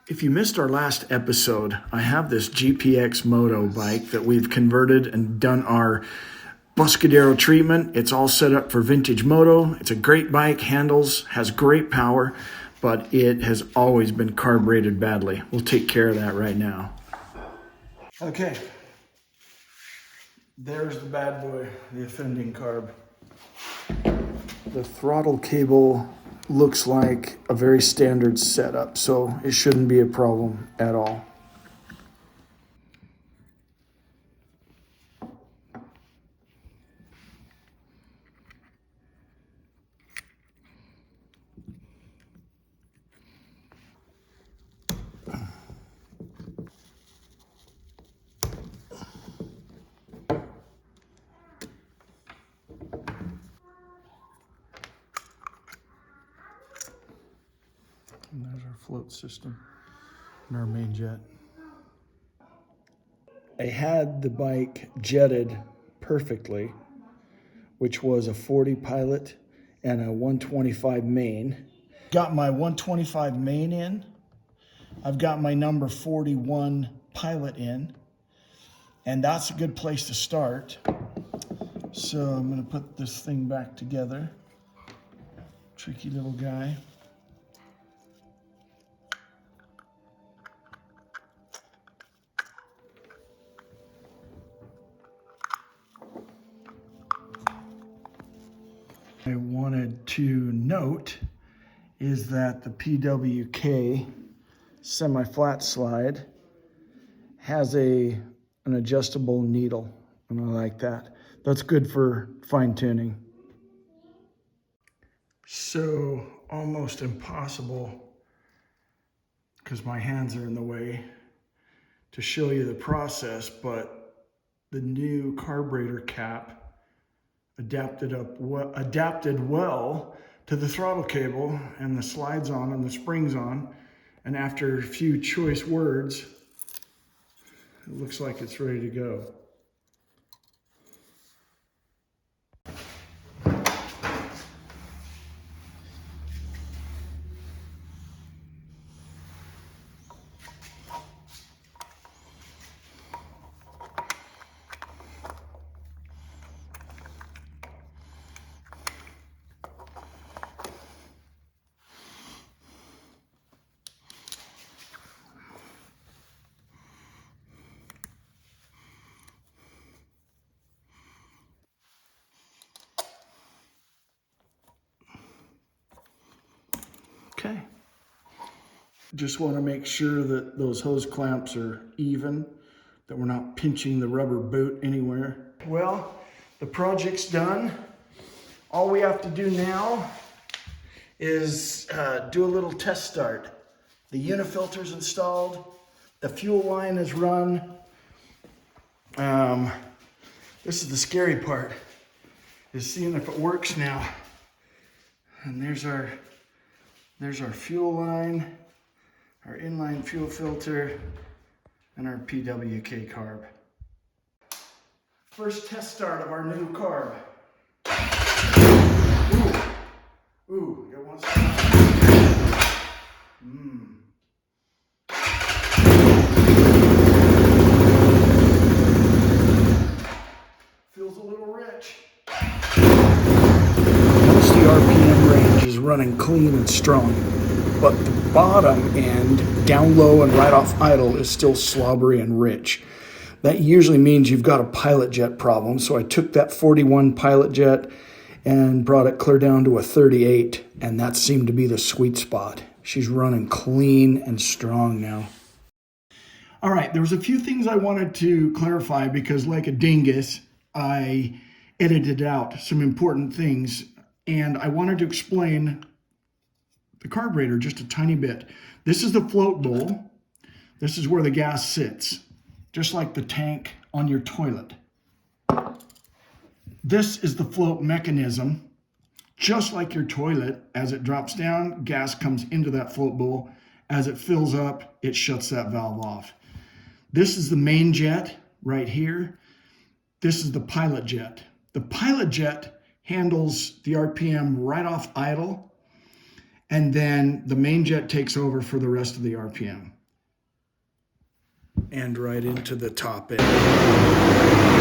If you missed our last episode, I have this GPX moto bike that we've converted and done our Buscadero treatment. It's all set up for vintage moto. It's a great bike, handles, has great power, but it has always been carb rated badly. We'll take care of that right now. Okay, there's the bad boy, the offending carb. The throttle cable looks like a very standard setup, so it shouldn't be a problem at all. And there's our float system and our main jet. I had the bike jetted perfectly, which was a 40 pilot and a 125 main. Got my 125 main in. I've got my number 41 pilot in, and that's a good place to start. So I'm gonna put this thing back together. Tricky little guy. I wanted to note is that the PWK semi-flat slide has an adjustable needle, and I like that. That's good for fine-tuning. So almost impossible, because my hands are in the way, to show you the process, but the new carburetor cap adapted well to the throttle cable, and the slides on and the springs on, and after a few choice words, it looks like it's ready to go. Okay. Just want to make sure that those hose clamps are even, that we're not pinching the rubber boot anywhere. Well, the project's done. All we have to do now is do a little test start. The unifilter's installed, the fuel line is run. This is the scary part, is seeing if it works now. And there's our fuel line, our inline fuel filter, and our PWK carb. First test start of our new carb. Ooh, it wants to. Feels a little rich. Once the RPM range is running clean and strong, but the bottom end, down low and right off idle, is still slobbery and rich. That usually means you've got a pilot jet problem, so I took that 41 pilot jet and brought it clear down to a 38, and that seemed to be the sweet spot. She's running clean and strong now. All right, there was a few things I wanted to clarify because, like a dingus, I edited out some important things, and I wanted to explain the carburetor just a tiny bit. This is the float bowl. This is where the gas sits, just like the tank on your toilet. This is the float mechanism. Just like your toilet, as it drops down, gas comes into that float bowl. As it fills up, it shuts that valve off. This is the main jet right here. This is the pilot jet. The pilot jet handles the RPM right off idle, and then the main jet takes over for the rest of the RPM. And right into the top end.